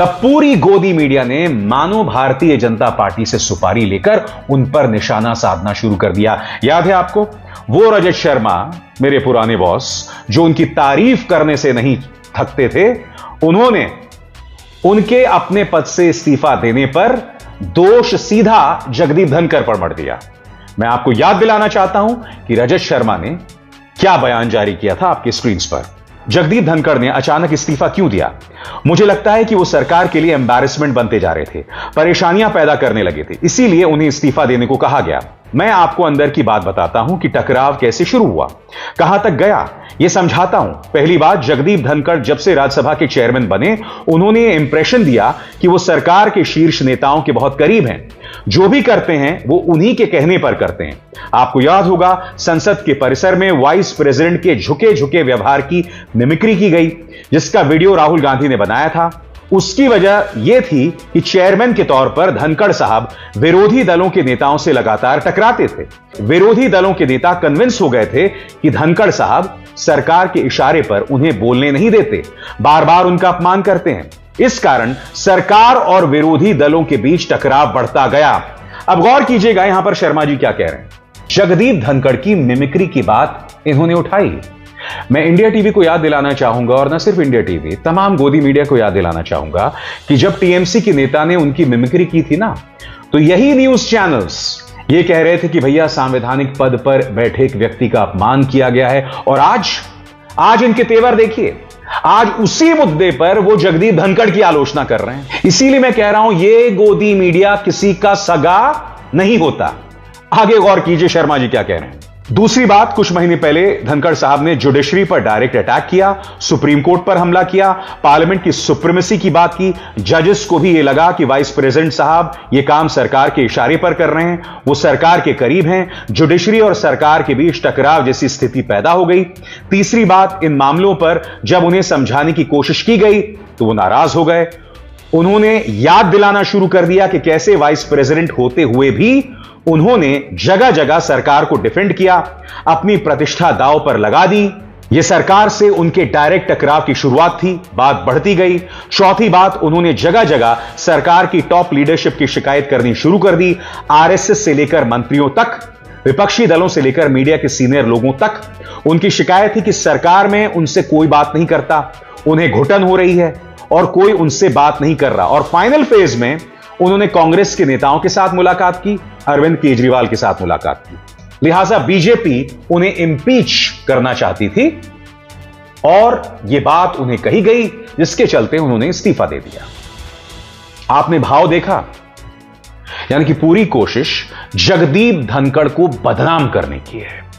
तब पूरी गोदी मीडिया ने मानो भारतीय जनता पार्टी से सुपारी लेकर उन पर निशाना साधना शुरू कर दिया। याद है आपको वो रजत शर्मा, मेरे पुराने बॉस, जो उनकी तारीफ करने से नहीं थकते थे, उन्होंने उनके अपने पद से इस्तीफा देने पर दोष सीधा जगदीप धनखड़ पर मढ़ दिया। मैं आपको याद दिलाना चाहता हूं कि रजत शर्मा ने क्या बयान जारी किया था आपकी स्क्रीन पर। जगदीप धनखड़ ने अचानक इस्तीफा क्यों दिया? मुझे लगता है कि वो सरकार के लिए एम्बैरेसमेंट बनते जा रहे थे, परेशानियां पैदा करने लगे थे, इसीलिए उन्हें इस्तीफा देने को कहा गया। मैं आपको अंदर की बात बताता हूं कि टकराव कैसे शुरू हुआ, कहां तक गया, यह समझाता हूं। पहली बात, जगदीप धनखड़ जब से राज्यसभा के चेयरमैन बने, उन्होंने यह इंप्रेशन दिया कि वो सरकार के शीर्ष नेताओं के बहुत करीब हैं, जो भी करते हैं वो उन्हीं के कहने पर करते हैं। आपको याद होगा संसद के परिसर में वाइस प्रेसिडेंट के झुके झुके व्यवहार की मिमिक्री की गई, जिसका वीडियो राहुल गांधी ने बनाया था। उसकी वजह यह थी कि चेयरमैन के तौर पर धनखड़ साहब विरोधी दलों के नेताओं से लगातार टकराते थे। विरोधी दलों के नेता कन्विंस हो गए थे कि धनखड़ साहब सरकार के इशारे पर उन्हें बोलने नहीं देते, बार बार उनका अपमान करते हैं। इस कारण सरकार और विरोधी दलों के बीच टकराव बढ़ता गया। अब गौर कीजिएगा यहां पर शर्मा जी क्या कह रहे हैं। जगदीप धनखड़ की मिमिक्री की बात इन्होंने उठाई। मैं इंडिया टीवी को याद दिलाना चाहूंगा, और न सिर्फ इंडिया टीवी, तमाम गोदी मीडिया को याद दिलाना चाहूंगा कि जब टीएमसी के नेता ने उनकी मिमिक्री की थी ना, तो यही न्यूज चैनल्स ये कह रहे थे कि भैया संवैधानिक पद पर बैठे एक व्यक्ति का अपमान किया गया है। और आज इनके तेवर देखिए, आज उसी मुद्दे पर वो जगदीप धनखड़ की आलोचना कर रहे हैं। इसीलिए मैं कह रहा हूं ये गोदी मीडिया किसी का सगा नहीं होता। आगे गौर कीजिए शर्मा जी क्या कह रहे हैं। दूसरी बात, कुछ महीने पहले धनखड़ साहब ने जुडिशरी पर डायरेक्ट अटैक किया, सुप्रीम कोर्ट पर हमला किया, पार्लियामेंट की सुप्रीमेसी की बात की। जजेस को भी यह लगा कि वाइस प्रेसिडेंट साहब यह काम सरकार के इशारे पर कर रहे हैं, वो सरकार के करीब हैं। जुडिशरी और सरकार के बीच टकराव जैसी स्थिति पैदा हो गई। तीसरी बात, इन मामलों पर जब उन्हें समझाने की कोशिश की गई तो वो नाराज हो गए। उन्होंने याद दिलाना शुरू कर दिया कि कैसे वाइस प्रेसिडेंट होते हुए भी उन्होंने जगह जगह सरकार को डिफेंड किया, अपनी प्रतिष्ठा दांव पर लगा दी। यह सरकार से उनके डायरेक्ट टकराव की शुरुआत थी, बात बढ़ती गई। चौथी बात, उन्होंने जगह जगह सरकार की टॉप लीडरशिप की शिकायत करनी शुरू कर दी। आरएसएस से लेकर मंत्रियों तक, विपक्षी दलों से लेकर मीडिया के सीनियर लोगों तक उनकी शिकायत थी कि सरकार में उनसे कोई बात नहीं करता, उन्हें घुटन हो रही है और कोई उनसे बात नहीं कर रहा। और फाइनल फेज में उन्होंने कांग्रेस के नेताओं के साथ मुलाकात की, अरविंद केजरीवाल के साथ मुलाकात की। लिहाजा बीजेपी उन्हें इंपीच करना चाहती थी और यह बात उन्हें कही गई, जिसके चलते उन्होंने इस्तीफा दे दिया। आपने भाव देखा, यानी कि पूरी कोशिश जगदीप धनखड़ को बदनाम करने की है।